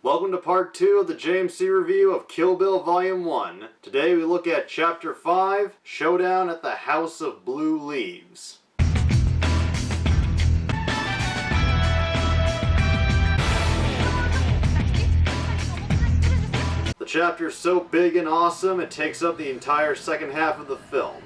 Welcome to part 2 of the JMC review of Kill Bill Volume 1. Today we look at Chapter 5, Showdown at the House of Blue Leaves. The chapter is so big and awesome it takes up the entire second half of the film.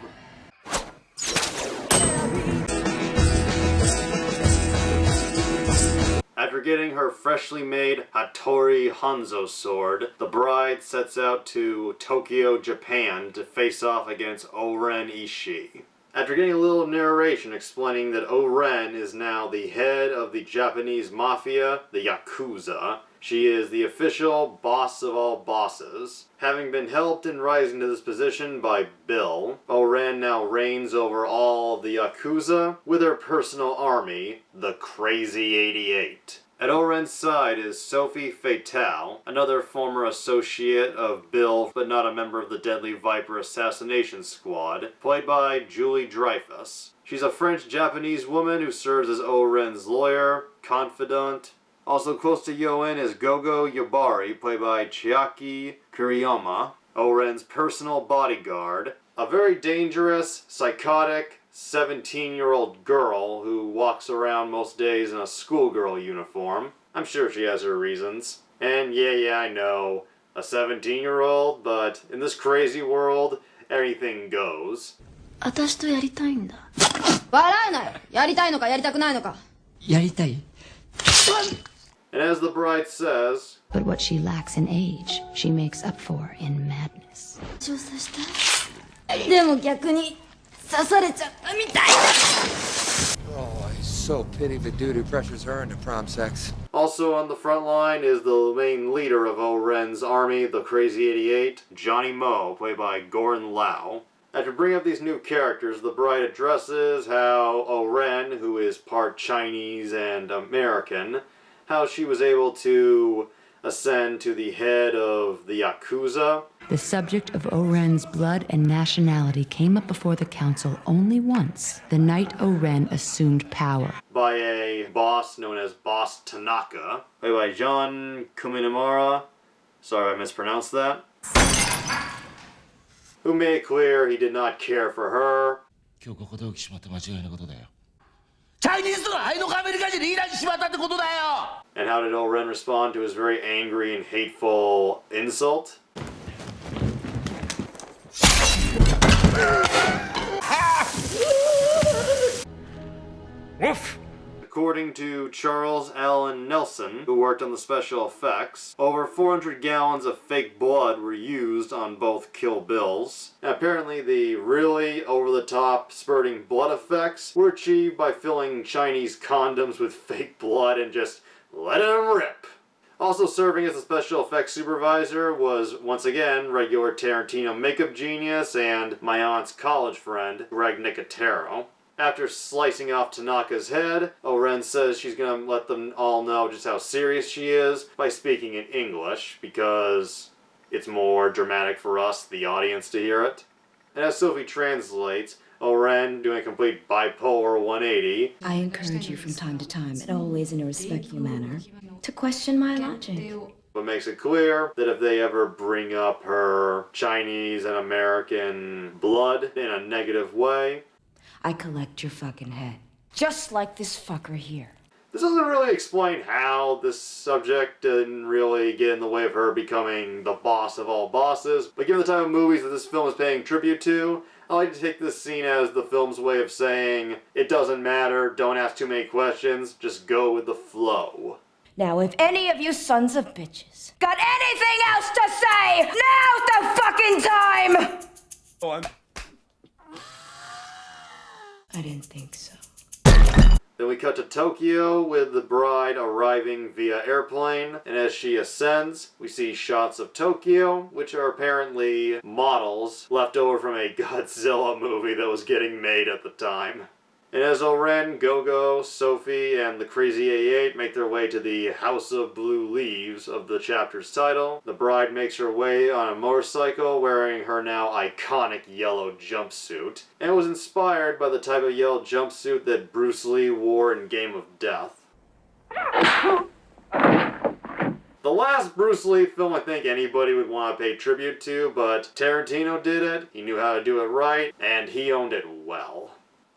After getting her freshly made Hattori Hanzo sword, the bride sets out to Tokyo, Japan to face off against O-Ren Ishii. After getting a little narration explaining that O-Ren is now the head of the Japanese mafia, the Yakuza, she is the official boss of all bosses. Having been helped in rising to this position by Bill, O-Ren now reigns over all the Yakuza with her personal army, the Crazy 88. At O-Ren's side is Sophie Fatale, another former associate of Bill but not a member of the Deadly Viper assassination squad, played by Julie Dreyfus. She's a French-Japanese woman who serves as O-Ren's lawyer, confidant. Also close to Yoen is Gogo Yabari, played by Chiaki Kuriyama, O-Ren's personal bodyguard, a very dangerous, psychotic, 17-year-old girl who walks around most days in a schoolgirl uniform. I'm sure she has her reasons. And yeah, I know, a 17-year-old, but in this crazy world, anything goes. 私とやりたいんだ。笑うなよ。やりたいのかやりたくないのか。やりたい。 And as the bride says, but what she lacks in age, she makes up for in madness. 調査した。でも逆に刺されちゃったみたい。 Oh, I so pity the dude who pressures her into prom sex. Also on the front line is the main leader of O-Ren's army, the Crazy 88, Johnny Mo, played by Gordon Lau. After bringing up these new characters, the bride addresses how O-Ren, who is part Chinese and American, how she was able to ascend to the head of the Yakuza. The subject of O-Ren's blood and nationality came up before the council only once, the night O-Ren assumed power. By a boss known as Boss Tanaka, played by John Kuminamura. Sorry I mispronounced that. Who made it clear he did not care for her. And how did O-Ren respond to his very angry and hateful insult? Woof! According to Charles Allen Nelson, who worked on the special effects, over 400 gallons of fake blood were used on both Kill Bills. And apparently the really over-the-top spurting blood effects were achieved by filling Chinese condoms with fake blood and just letting them rip. Also serving as a special effects supervisor was, once again, regular Tarantino makeup genius and my aunt's college friend, Greg Nicotero. After slicing off Tanaka's head, O-Ren says she's going to let them all know just how serious she is by speaking in English, because it's more dramatic for us, the audience, to hear it. And as Sophie translates, O-Ren, doing a complete bipolar 180. I encourage you from time to time, and always in a respectful manner, to question my logic. But makes it clear that if they ever bring up her Chinese and American blood in a negative way, I collect your fucking head. Just like this fucker here. this doesn't really explain how this subject didn't really get in the way of her becoming the boss of all bosses. But given the type of movies that this film is paying tribute to, I like to take this scene as the film's way of saying, it doesn't matter, don't ask too many questions, just go with the flow. Now, if any of you sons of bitches got anything else to say, now's the fucking time! Oh, I didn't think so. Then we cut to Tokyo with the bride arriving via airplane, and as she ascends, we see shots of Tokyo, which are apparently models left over from a Godzilla movie that was getting made at the time. And as O-Ren, Gogo, Sophie, and the Crazy 88 make their way to the House of Blue Leaves of the chapter's title, the bride makes her way on a motorcycle wearing her now iconic yellow jumpsuit, and was inspired by the type of yellow jumpsuit that Bruce Lee wore in Game of Death. The The last Bruce Lee film I think anybody would want to pay tribute to, but Tarantino did it, he knew how to do it right, and he owned it well.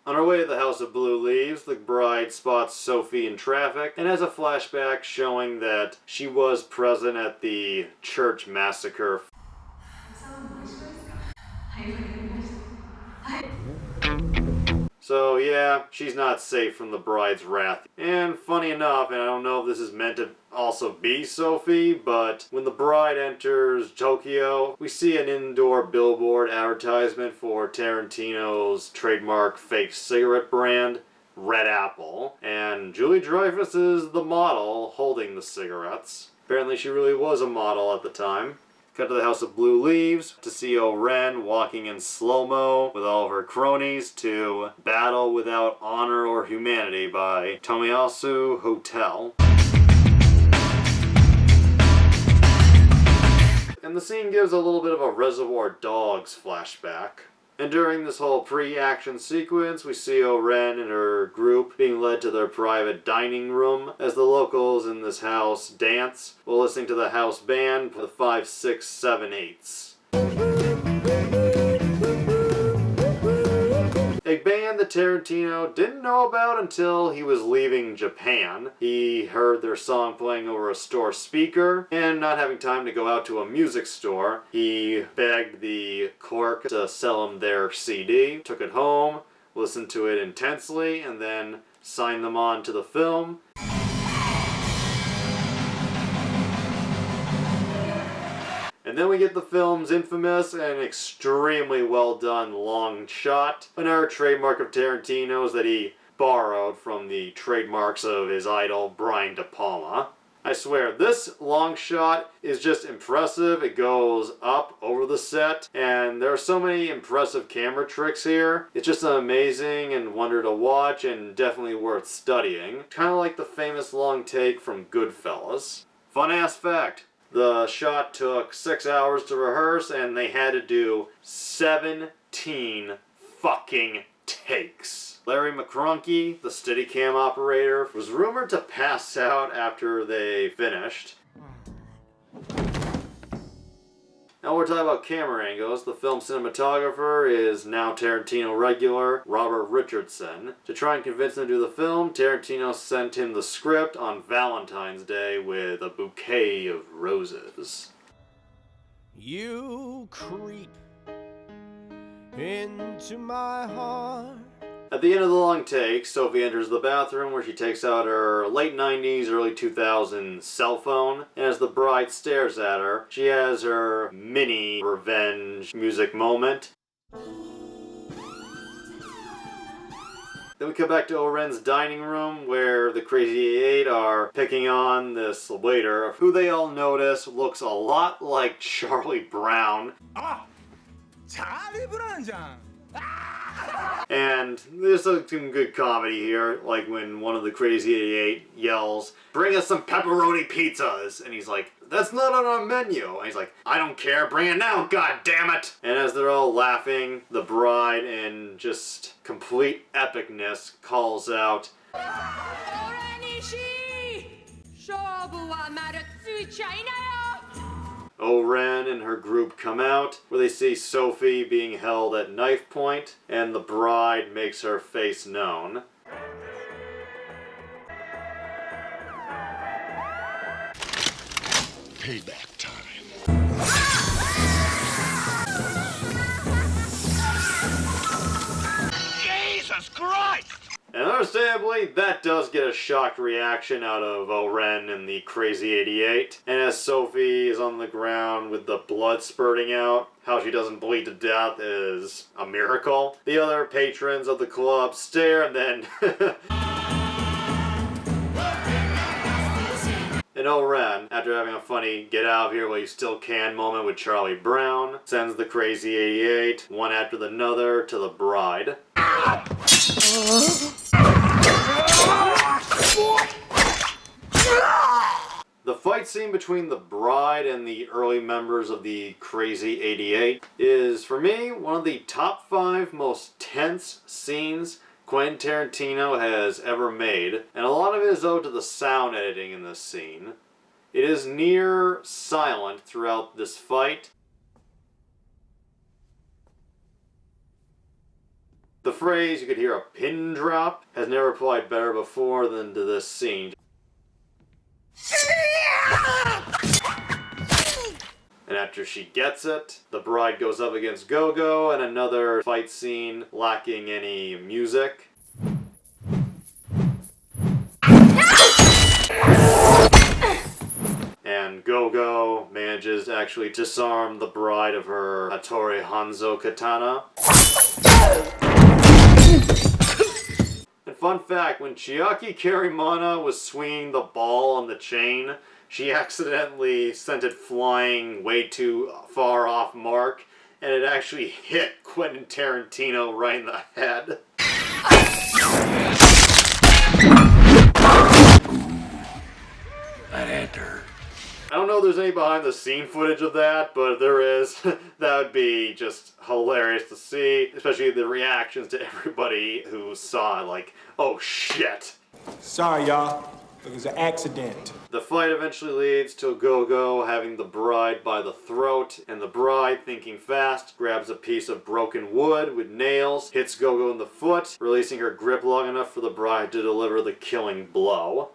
On her way to the House of Blue Leaves, the bride spots Sophie in traffic and has a flashback showing that she was present at the church massacre. So yeah, she's not safe from the bride's wrath. And funny enough, and I don't know if this is meant to also be Sophie, but when the bride enters Tokyo, we see an indoor billboard advertisement for Tarantino's trademark fake cigarette brand, Red Apple. And Julie Dreyfus is the model holding the cigarettes. Apparently she really was a model at the time. Cut to the House of Blue Leaves to see O-Ren walking in slow-mo with all of her cronies to Battle Without Honor or Humanity by Tomiyasu Hotel. And the scene gives a little bit of a Reservoir Dogs flashback. And during this whole pre-action sequence, we see O-Ren and her group being led to their private dining room as the locals in this house dance while listening to the house band for the 5, 6, 7, 8s. A band that Tarantino didn't know about until he was leaving Japan. He heard their song playing over a store speaker, and not having time to go out to a music store, he begged the clerk to sell him their CD, took it home, listened to it intensely, and then signed them on to the film. And then we get the film's infamous and extremely well done long shot. Another trademark of Tarantino's that he borrowed from the trademarks of his idol Brian De Palma. I swear, this long shot is just impressive. It goes up over the set, and there are so many impressive camera tricks here. It's just an amazing and wonder to watch, and definitely worth studying. Kind of like the famous long take from Goodfellas. Fun ass fact. The shot took 6 hours to rehearse, and they had to do 17 fucking takes. Larry McCrunky, the Steadicam operator, was rumored to pass out after they finished. Now we're talking about camera angles. The film cinematographer is now Tarantino regular, Robert Richardson. To try and convince him to do the film, Tarantino sent him the script on Valentine's Day with a bouquet of roses. You creep into my heart. At the end of the long take, Sophie enters the bathroom where she takes out her late 90s, early 2000s cell phone, and as the bride stares at her, she has her mini revenge music moment. Then we come back to O-Ren's dining room where the Crazy Eight are picking on this waiter who they all notice looks a lot like Charlie Brown. Ah! Charlie Brown! And there's some good comedy here, like when one of the Crazy 88 yells, "Bring us some pepperoni pizzas!" And he's like, "That's not on our menu!" And he's like, "I don't care, bring it now, god damn it!" And as they're all laughing, the bride, in just complete epicness, calls out, O-Ren and her group come out, where they see Sophie being held at knife point, and the bride makes her face known. Payback time. Jesus Christ! And understandably, that does get a shocked reaction out of O-Ren and the Crazy 88. And as Sophie is on the ground with the blood spurting out, how she doesn't bleed to death is a miracle. The other patrons of the club stare and then... And O-Ren, after having a funny get out of here while you still can moment with Charlie Brown, sends the Crazy 88, one after another, to the bride. The fight scene between the bride and the early members of the Crazy 88 is, for me, one of the top 5 most tense scenes Quentin Tarantino has ever made, and a lot of it is owed to the sound editing in this scene. It is near silent throughout this fight. The phrase, "you could hear a pin drop," has never applied better before than to this scene. And after she gets it, the bride goes up against Go-Go in another fight scene lacking any music. And Go-Go manages to actually disarm the bride of her Hattori Hanzo katana. And fun fact, when Chiaki Karimana was swinging the ball on the chain, she accidentally sent it flying way too far off mark, and it actually hit Quentin Tarantino right in the head. That enter. I don't know if there's any behind the scene footage of that, but if there is, that would be just hilarious to see, especially the reactions to everybody who saw it, like, oh shit. Sorry, y'all. It was an accident. The fight eventually leads to Go-Go having the bride by the throat, and the bride, thinking fast, grabs a piece of broken wood with nails, hits Go-Go in the foot, releasing her grip long enough for the bride to deliver the killing blow.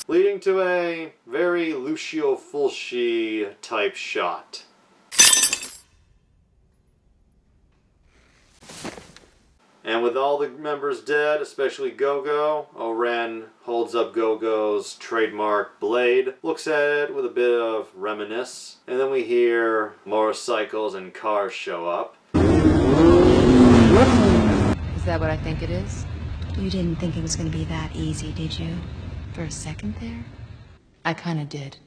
Leading to a very Lucio Fulci type shot. And with all the members dead, especially Go-Go, O-Ren holds up Go-Go's trademark blade, looks at it with a bit of reminisce, and then we hear motorcycles and cars show up. Is that what I think it is? You didn't think it was gonna be that easy, did you? For a second there? I kinda did.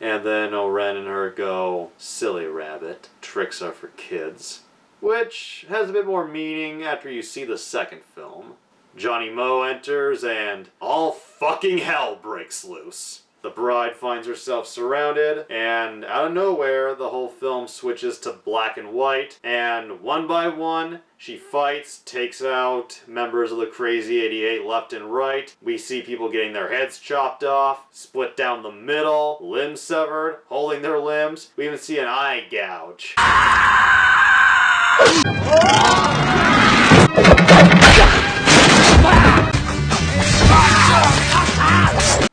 And then O-Ren and her go, "Silly rabbit, tricks are for kids." Which has a bit more meaning after you see the second film. Johnny Moe enters and all fucking hell breaks loose. The bride finds herself surrounded, and out of nowhere, the whole film switches to black and white, and one by one, she fights, takes out members of the Crazy 88 left and right. We see people getting their heads chopped off, split down the middle, limbs severed, holding their limbs. We even see an eye gouge.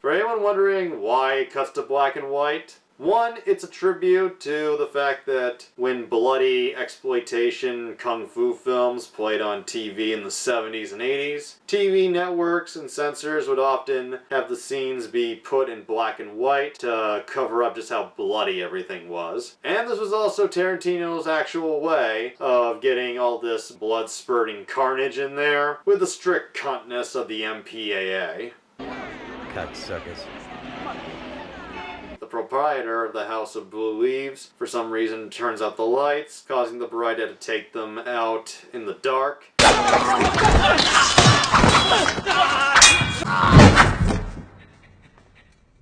For anyone wondering why it cuts to black and white, one, it's a tribute to the fact that when bloody exploitation kung fu films played on TV in the 70s and 80s, TV networks and censors would often have the scenes be put in black and white to cover up just how bloody everything was. And this was also Tarantino's actual way of getting all this blood-spurting carnage in there with the strict cuntness of the MPAA. Cocksuckers. The proprietor of the House of Blue Leaves, for some reason, turns out the lights, causing the bride to take them out in the dark.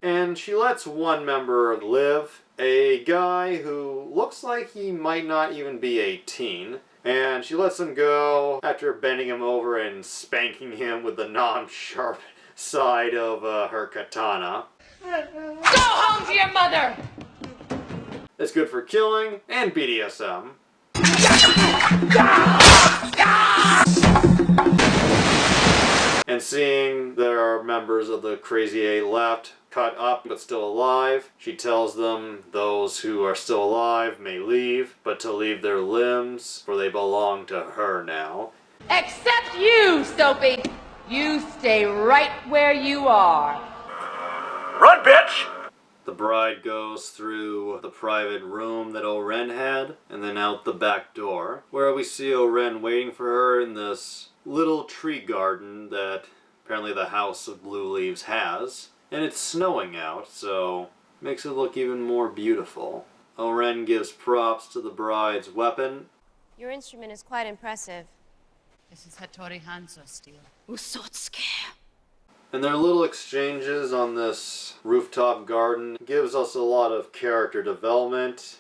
And she lets one member live, a guy who looks like he might not even be 18. And she lets him go after bending him over and spanking him with the non-sharp side of her katana. Go home to your mother! It's good for killing and BDSM. And seeing there are members of the Crazy 8 left, cut up but still alive, she tells them those who are still alive may leave, but to leave their limbs, for they belong to her now. Except you, Sophie! You stay right where you are. Run, bitch! The bride goes through the private room that O-Ren had, and then out the back door, where we see O-Ren waiting for her in this little tree garden that apparently the House of Blue Leaves has. And it's snowing out, so makes it look even more beautiful. O-Ren gives props to the bride's weapon. Your instrument is quite impressive. This is Hattori Hanzo steel. Usotsuke. And their little exchanges on this rooftop garden gives us a lot of character development.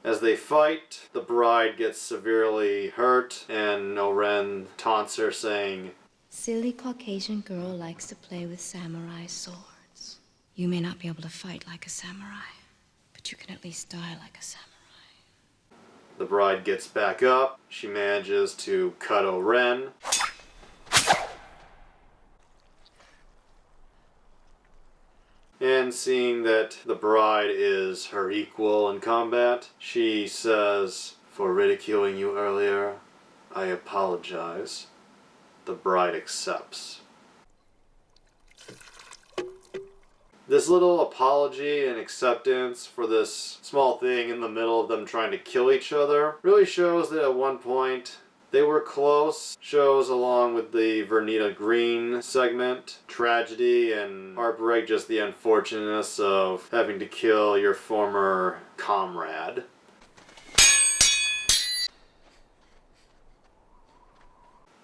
As they fight. The bride gets severely hurt, and Oren taunts her, saying, Silly Caucasian girl likes to play with samurai swords. You may not be able to fight like a samurai, but you can at least die like a samurai. The bride gets back up. She manages to cut Oren. And seeing that the bride is her equal in combat, she says, "For ridiculing you earlier, I apologize." The bride accepts. This little apology and acceptance for this small thing in the middle of them trying to kill each other really shows that at one point they were close. Shows along with the Vernita Green segment, tragedy and heartbreak, just the unfortunateness of having to kill your former comrade.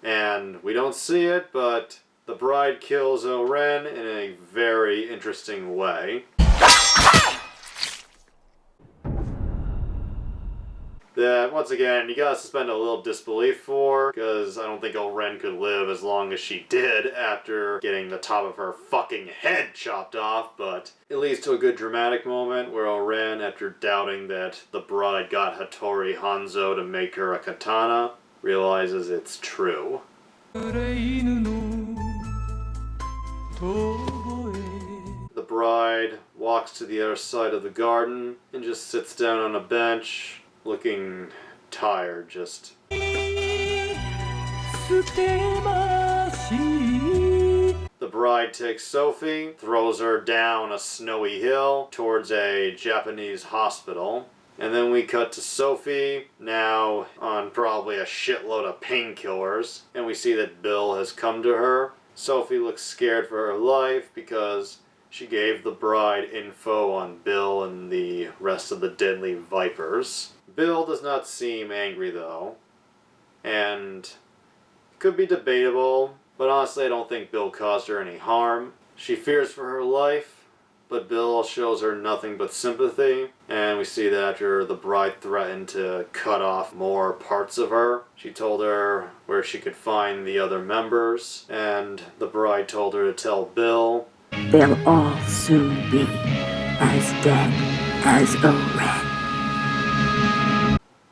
And we don't see it, but the bride kills Oren in a very interesting way. That, once again, you gotta suspend a little disbelief for, because I don't think Oren could live as long as she did after getting the top of her fucking head chopped off, but it leads to a good dramatic moment where Oren, after doubting that the bride got Hattori Hanzo to make her a katana, realizes it's true. The bride walks to the other side of the garden and just sits down on a bench, looking tired, just... The bride takes Sophie, throws her down a snowy hill towards a Japanese hospital. And then we cut to Sophie, now on probably a shitload of painkillers, and we see that Bill has come to her. Sophie looks scared for her life because she gave the bride info on Bill and the rest of the deadly vipers. Bill does not seem angry though, and could be debatable, but honestly I don't think Bill caused her any harm. She fears for her life, but Bill shows her nothing but sympathy, and we see that after the bride threatened to cut off more parts of her, she told her where she could find the other members, and the bride told her to tell Bill, "They'll all soon be as dead as Oren."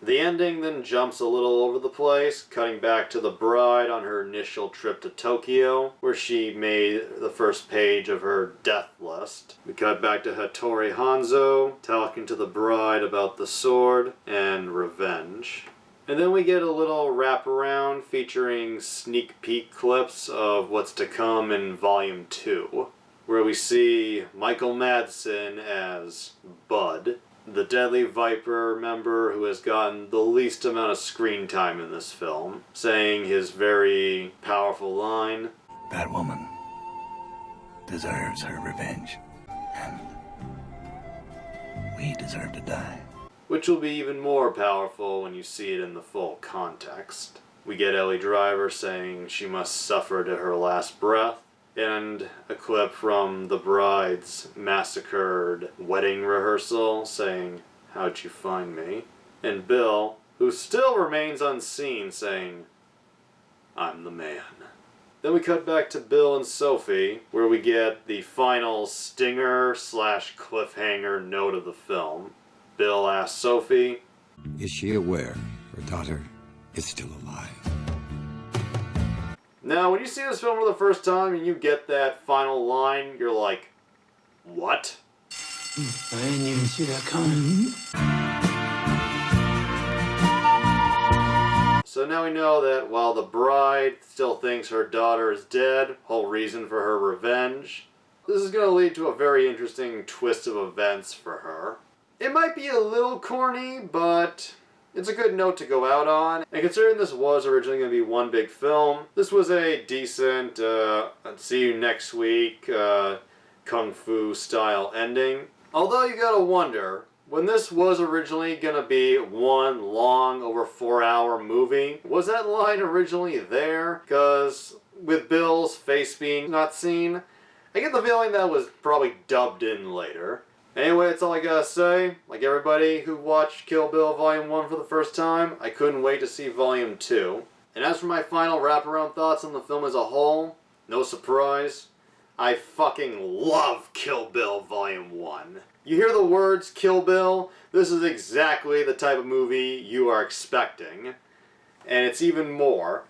The ending then jumps a little over the place, cutting back to the bride on her initial trip to Tokyo, where she made the first page of her death list. We cut back to Hattori Hanzo, talking to the bride about the sword and revenge. And then we get a little wraparound featuring sneak peek clips of what's to come in Volume 2, where we see Michael Madsen as Bud, the Deadly Viper member who has gotten the least amount of screen time in this film, saying his very powerful line, "That woman deserves her revenge, and we deserve to die." Which will be even more powerful when you see it in the full context. We get Ellie Driver saying she must suffer to her last breath, and a clip from the bride's massacred wedding rehearsal saying, "How'd you find me?" And Bill, who still remains unseen, saying, "I'm the man." Then we cut back to Bill and Sophie, where we get the final stinger/cliffhanger note of the film. Bill asks Sophie, Is she aware her daughter is still alive? Now, when you see this film for the first time and you get that final line, you're like, what? I didn't even see that coming. So now we know that while the bride still thinks her daughter is dead, whole reason for her revenge, this is going to lead to a very interesting twist of events for her. It might be a little corny, but it's a good note to go out on. And considering this was originally going to be one big film, this was a decent, see you next week, Kung Fu style ending. Although you gotta wonder, when this was originally going to be one long, over 4-hour movie, was that line originally there? Because with Bill's face being not seen, I get the feeling that was probably dubbed in later. Anyway, that's all I gotta say. Like everybody who watched Kill Bill Volume 1 for the first time, I couldn't wait to see Volume 2. And as for my final wraparound thoughts on the film as a whole, no surprise, I fucking love Kill Bill Volume 1. You hear the words Kill Bill, this is exactly the type of movie you are expecting. And it's even more.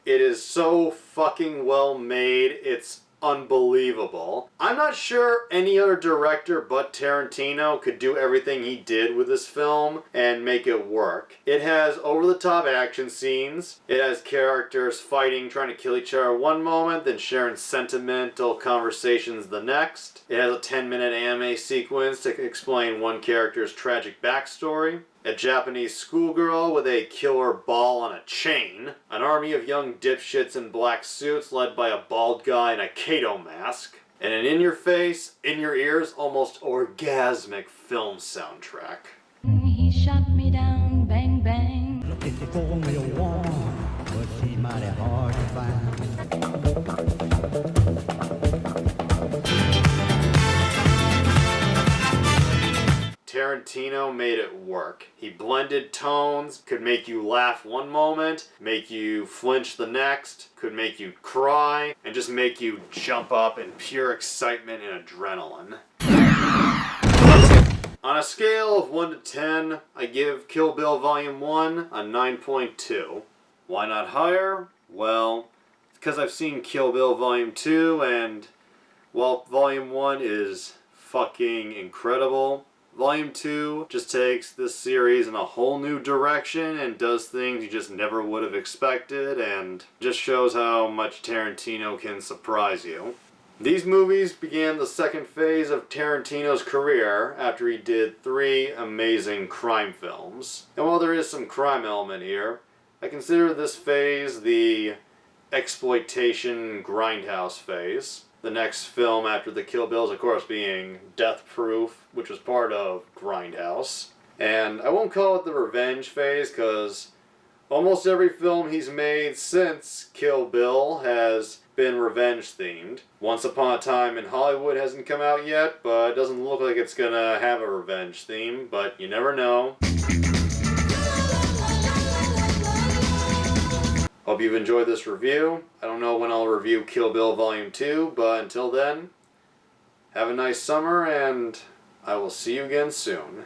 It is so fucking well made, it's unbelievable. I'm not sure any other director but Tarantino could do everything he did with this film and make it work. It has over-the-top action scenes. It has characters fighting, trying to kill each other one moment, then sharing sentimental conversations the next. It has a 10-minute anime sequence to explain one character's tragic backstory. A Japanese schoolgirl with a killer ball on a chain, an army of young dipshits in black suits led by a bald guy in a Kato mask, and an in-your-face, in-your-ears, almost orgasmic film soundtrack. He shot me down, bang, bang. Looking for me a woman, but she's mighty hard to find. Tarantino made it work. He blended tones, could make you laugh one moment, make you flinch the next, could make you cry, and just make you jump up in pure excitement and adrenaline. On a scale of 1 to 10, I give Kill Bill Volume 1 a 9.2. Why not higher? Well, it's because I've seen Kill Bill Volume 2, and while Volume 1 is fucking incredible, Volume 2 just takes this series in a whole new direction and does things you just never would have expected, and just shows how much Tarantino can surprise you. These movies began the second phase of Tarantino's career after he did 3 amazing crime films. And while there is some crime element here, I consider this phase the exploitation grindhouse phase. The next film after the Kill Bills, of course, being Death Proof, which was part of Grindhouse. And I won't call it the revenge phase, because almost every film he's made since Kill Bill has been revenge-themed. Once Upon a Time in Hollywood hasn't come out yet, but it doesn't look like it's gonna have a revenge theme, but you never know. Hope you've enjoyed this review. I don't know when I'll review Kill Bill Volume 2, but until then, have a nice summer, and I will see you again soon.